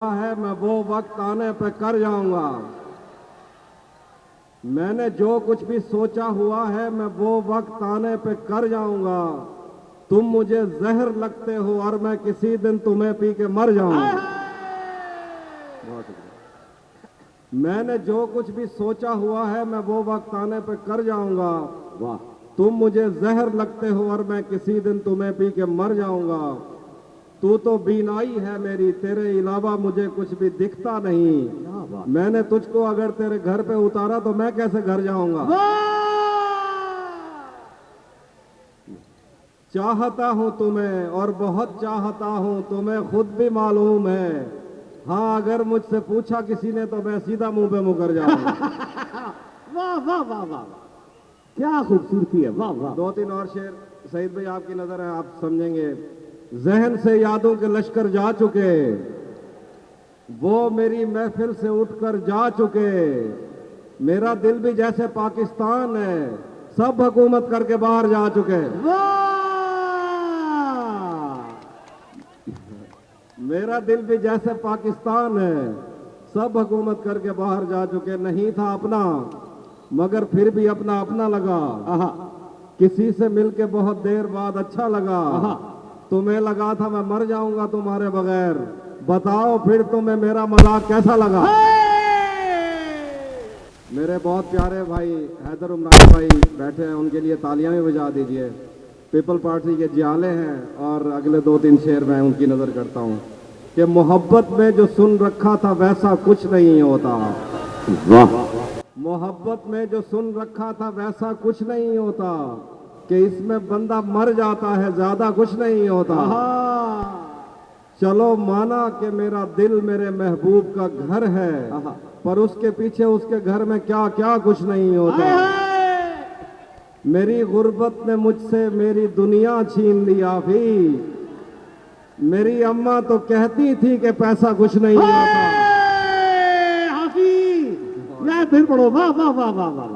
है मैं वो वक्त आने पे कर जाऊंगा। मैंने जो कुछ भी सोचा हुआ है मैं वो वक्त आने पे कर जाऊंगा। तुम मुझे जहर लगते हो और मैं किसी दिन तुम्हें पी के मर जाऊंगा। बहुत शुक्रिया। मैंने जो कुछ भी सोचा हुआ है मैं वो वक्त आने पे कर जाऊंगा। वाह। तुम मुझे जहर लगते हो और मैं किसी दिन तुम्हें पी के मर जाऊंगा। तू तो बीनाई है मेरी, तेरे अलावा मुझे कुछ भी दिखता नहीं। मैंने तुझको अगर तेरे घर पे उतारा तो मैं कैसे घर जाऊंगा। चाहता हूं तुम्हें और बहुत चाहता हूं, तुम्हें खुद भी मालूम है। हाँ, अगर मुझसे पूछा किसी ने तो मैं सीधा मुंह पे मुंह कर जाऊंगा। वाह वाह वाह वाह, क्या खूबसूरती है। वाह वाह। दो तीन और शेर सईद भाई आपकी नजर है, आप समझेंगे। जहन से यादों के लश्कर जा चुके, वो मेरी महफिल से उठकर जा चुके। मेरा दिल भी जैसे पाकिस्तान है, सब हुकूमत करके बाहर जा चुके। मेरा दिल भी जैसे पाकिस्तान है, सब हुकूमत करके बाहर जा चुके। नहीं था अपना मगर फिर भी अपना अपना लगा। किसी से मिलके बहुत देर बाद अच्छा लगा। तुम्हें लगा था मैं मर जाऊंगा तुम्हारे बगैर। बताओ फिर तुम्हें मेरा मजाक कैसा लगा। मेरे बहुत प्यारे भाई हैदर उमरान भाई बैठे हैं, उनके लिए तालियां भी बजा दीजिए। पीपल पार्टी के जियाले हैं और अगले दो तीन शेर मैं उनकी नजर करता हूं कि मोहब्बत में जो सुन रखा था वैसा कुछ नहीं होता। वाह। मोहब्बत में जो सुन रखा था वैसा कुछ नहीं होता, कि इसमें बंदा मर जाता है, ज्यादा कुछ नहीं होता। चलो माना कि मेरा दिल मेरे महबूब का घर है, पर उसके पीछे उसके घर में क्या क्या कुछ नहीं होता। मेरी गुर्बत ने मुझसे मेरी दुनिया छीन लिया भी। मेरी अम्मा तो कहती थी कि पैसा कुछ नहीं होता। यार फिर पढ़ो। वाह वाह वाह वाह वाह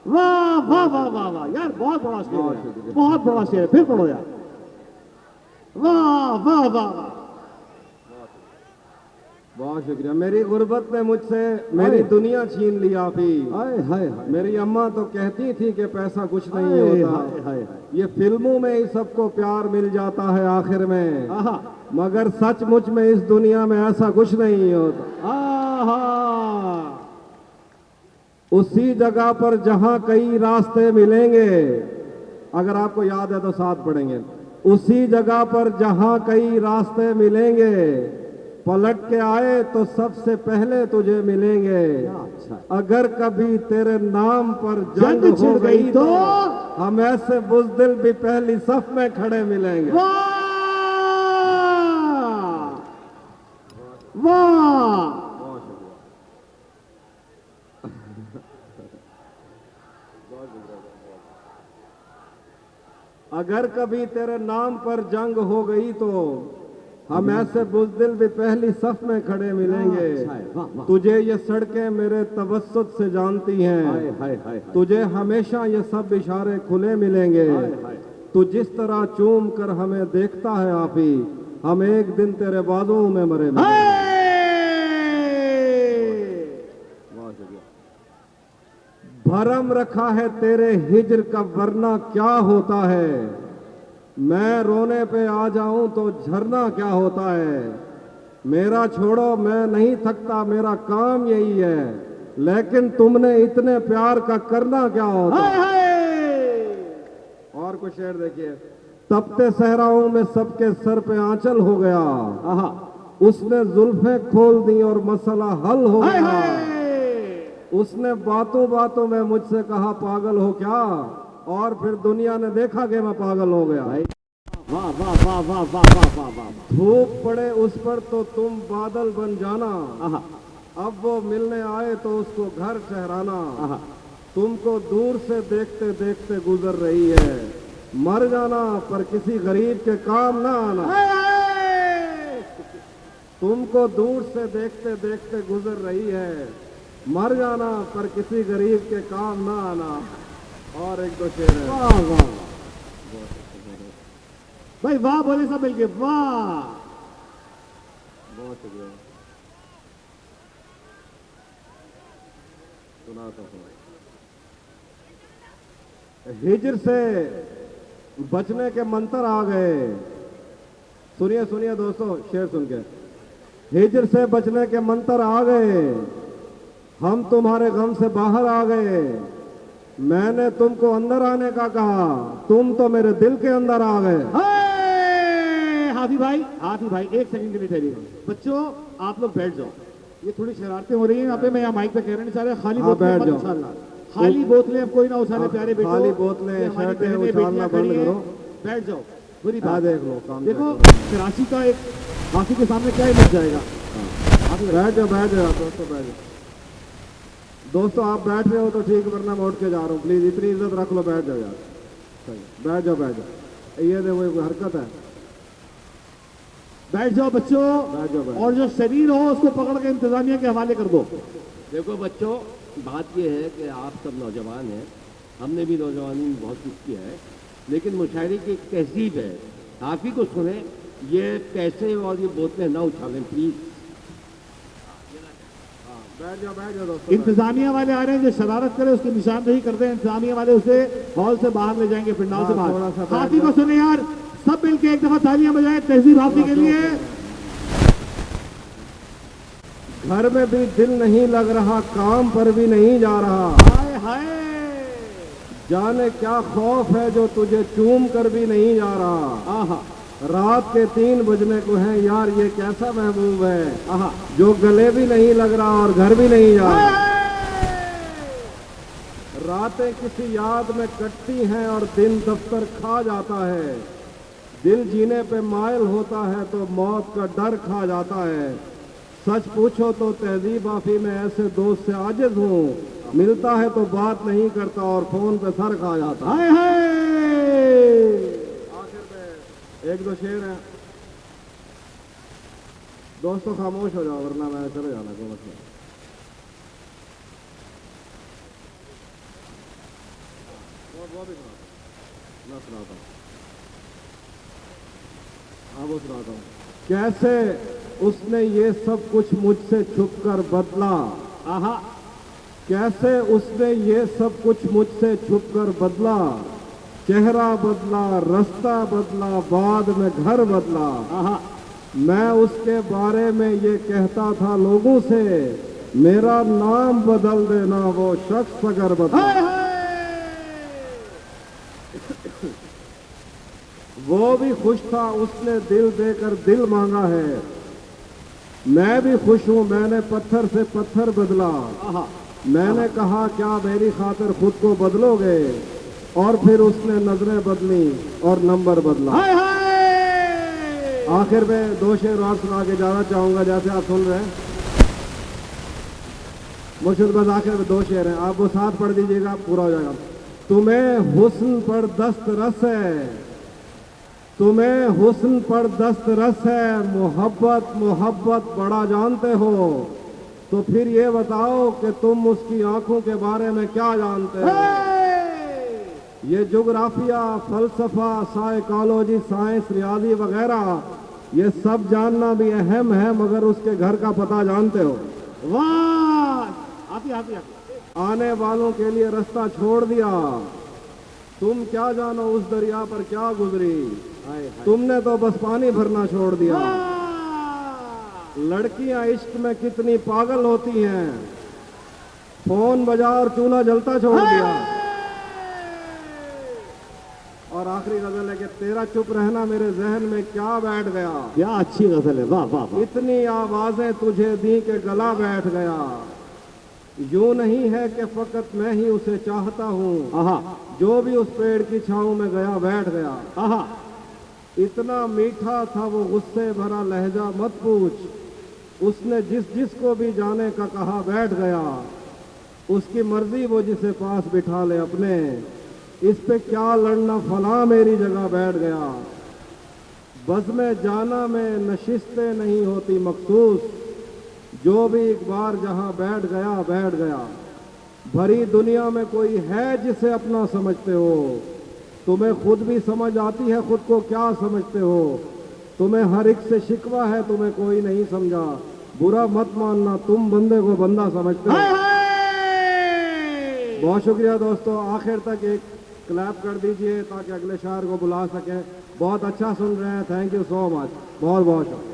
वाह वाह वाह वाह वाह यार, बहुत बड़ा शेर है, बहुत बड़ा शेर है। फिर पढ़ो यार। वाह वाह वाह वाह, बहुत शुक्रिया। मेरी गुर्बत ने मुझसे मेरी दुनिया छीन लिया भी। मेरी अम्मा तो कहती थी कि पैसा कुछ नहीं होता। ये फिल्मों में ही सबको प्यार मिल जाता है आखिर में, मगर सचमुच में इस दुनिया में ऐसा कुछ नहीं होता। उसी जगह पर जहां कई रास्ते मिलेंगे, अगर आपको याद है तो साथ पढ़ेंगे। उसी जगह पर जहां कई रास्ते मिलेंगे, पलट के आए तो सबसे पहले तुझे मिलेंगे। अगर कभी तेरे नाम पर जंग हो गई तो हम ऐसे बुज़दिल भी पहली सफ में खड़े मिलेंगे। वाह। अगर कभी तेरे नाम पर जंग हो गई तो हम ऐसे बुज़दिल भी पहली सफ में खड़े मिलेंगे। तुझे ये सड़कें मेरे तवस्सुत से जानती हैं, तुझे हमेशा ये सब इशारे खुले मिलेंगे। तू जिस तरह चूम कर हमें देखता है आपी, हम एक दिन तेरे बाजुओं में मरे मिलेंगे। भरम रखा है तेरे हिज्र का वरना क्या होता है। मैं रोने पे आ जाऊं तो झरना क्या होता है। मेरा छोड़ो मैं नहीं थकता, मेरा काम यही है, लेकिन तुमने इतने प्यार का करना क्या होता है। और कुछ शेर देखिए। तपते सहराओं में सबके सर पे आंचल हो गया, उसने जुल्फें खोल दी और मसला हल हो गया। उसने बातों बातों में मुझसे कहा पागल हो क्या, और फिर दुनिया ने देखा कि मैं पागल हो गया। वाह वाह वाह वाह वाह वाह वाह वाह। धूप पड़े उस पर तो तुम बादल बन जाना, अब वो मिलने आए तो उसको घर ठहराना। तुमको दूर से देखते देखते गुजर रही है, मर जाना पर किसी गरीब के काम ना आना। तुमको दूर से देखते देखते गुजर रही है, मर जाना पर किसी गरीब के काम ना आना। और एक दो शेर है। वाह वाह भाई, वाह बोले सब मिलके। वाह, बहुत शुक्रिया। सुनाता हूँ। हिजर से बचने के मंत्र आ गए। सुनिए सुनिए दोस्तों, शेर सुन के। हिजर से बचने के मंत्र आ गए, हम तुम्हारे गम से बाहर आ गए। मैंने तुमको अंदर आने का कहा, तुम तो मेरे दिल के अंदर आ गए। हाथी भाई एक सेकंड के लिए ठहरिए। बच्चों आप लोग बैठ जाओ, ये थोड़ी शरारतें हो रही हैं यहाँ पे। मैं यहाँ माइक पे कह रहे नहीं चाह रहे, खाली हाँ, बोतलें बैठ मत जाओ। उछालना, खाली बोतलें अब कोई ना उछाले प्यारे बेटो। खाली बोतलें, ये हमारी शर्टें बहनें, उछालना बेटियां बंद खड़ी हैं। करो। बैठ जाओ, बुरी हाँ, बात। देख लो काम देखो कर लो। कराची का एक हाथी के सामने क्या ही मच जाएगा। बैठ जाओ दोस्तों, बैठ जाओ। दोस्तों आप बैठ रहे हो तो ठीक, वरना मैं उठ के जा रहा हूँ। प्लीज इतनी इज्जत रख लो, बैठ जाओ यार। सही, बैठ जाओ। ये देखो एक हरकत है। बैठ जाओ बच्चों, बैठ जाओ, बैठ जाओ। और जो शरीर हो उसको पकड़ के इंतजामिया के हवाले कर दो। देखो बच्चों, बात यह है कि आप सब नौजवान हैं, हमने भी नौजवानी में बहुत कुछ किया है, लेकिन मुशायरे की एक तहजीब है। आप ही को सुने, ये पैसे और ये बोतलें ना उछालें प्लीज। बैठ जाओ दोस्तों। इंतजामिया वाले आ रहे हैं, जो शरारत करे उसकी निशानदेही कर दे। इंतजामिया वाले उसे हॉल से बाहर ले जाएंगे, पंडाल से हाँ, थोड़ा बाहर। सा बैठ हाथी को जाओ। सुने यार, सब मिलके एक दफा तालियां बजाएं तहजीब हाथी के लिए। घर में भी दिल नहीं लग रहा, काम पर भी नहीं जा रहा। हाय हाय, जाने क्या खौफ है जो तुझे चूम कर भी नहीं जा रहा। आहा रात के 3 बजने को है यार, ये कैसा महबूब है आहा, जो गले भी नहीं लग रहा और घर भी नहीं जा रहा। रातें किसी याद में कटती हैं और दिन दफ्तर खा जाता है। दिल जीने पे मायल होता है तो मौत का डर खा जाता है। सच पूछो तो तहजीब आफी में ऐसे दोस्त से आजिज हूँ, मिलता है तो बात नहीं करता और फोन पे सर खा जाता। हाय हाय, आखिर में 1-2 शेर हैं। दोस्तों खामोश हो जाओ वरना मैं चले जाना, कोई मसला नहीं। वो भी सुनाता हूँ, मैं सुनाता हूँ। हाँ वो सुनाता हूँ। कैसे उसने ये सब कुछ मुझसे छुपकर बदला। आहा, कैसे उसने ये सब कुछ मुझसे छुपकर बदला। चेहरा बदला, रास्ता बदला, बाद में घर बदला। आहा, मैं उसके बारे में ये कहता था लोगों से, मेरा नाम बदल देना वो शख्स अगर बदला। हाय हाय, वो भी खुश था, उसने दिल देकर दिल मांगा है। मैं भी खुश हूं, मैंने पत्थर से पत्थर बदला। आहा, मैंने कहा क्या मेरी खातिर खुद को बदलोगे, और फिर उसने नजरें बदली और नंबर बदला। हाय हाय, आखिर में 2 शेर और सुना के जाना चाहूंगा, जैसे आप सुन रहे हैं। मुर्शिद बस आखिर में 2 शेर हैं, आप वो साथ पढ़ दीजिएगा, पूरा हो जाएगा। तुम्हें हुस्न पर दस्त रस है, तुम्हें हुस्न पर दस्त रस है, मोहब्बत मोहब्बत बड़ा जानते हो, तो फिर ये बताओ कि तुम उसकी आंखों के बारे में क्या जानते हो। ये जोग्राफिया, फलसफा, साइकोलॉजी, साइंस, रियाजी वगैरह ये सब जानना भी अहम है, मगर उसके घर का पता जानते हो। वाह, आती आती आती, आने वालों के लिए रास्ता छोड़ दिया, तुम क्या जानो उस दरिया पर क्या गुजरी। हाय हाय, तुमने तो बस पानी भरना छोड़ दिया। वाह, लड़कियां इश्क में कितनी पागल होती हैं, फोन बजा और चूल्हा जलता छोड़ दिया। और आखिरी गजल है कि तेरा चुप रहना मेरे जहन में क्या बैठ गया। क्या अच्छी गजल है, वाह वाह वाह। इतनी आवाजें तुझे दी कि गला बैठ गया। यूं नहीं है कि फकत मैं ही उसे चाहता हूँ, आहा जो भी उस पेड़ की छांव में गया बैठ गया। आहा, इतना मीठा था वो गुस्से भरा लहजा मत पूछ, उसने जिस जिस को भी जाने का कहा बैठ गया। उसकी मर्जी वो जिसे पास बिठा ले अपने, इस पे क्या लड़ना फला मेरी जगह बैठ गया। बस में जाना में नशिस्तें नहीं होती मखसूस, जो भी एक बार जहां बैठ गया बैठ गया। भरी दुनिया में कोई है जिसे अपना समझते हो, तुम्हें खुद भी समझ आती है खुद को क्या समझते हो। तुम्हें हर एक से शिकवा है, तुम्हें कोई नहीं समझा, बुरा मत मानना तुम बंदे को बंदा समझते हो। हाय हाय, बहुत शुक्रिया दोस्तों, आखिर तक एक क्लैप कर दीजिए ताकि अगले शायर को बुला सकें। बहुत अच्छा सुन रहे हैं, थैंक यू सो मच, बहुत बहुत शुक्रिया।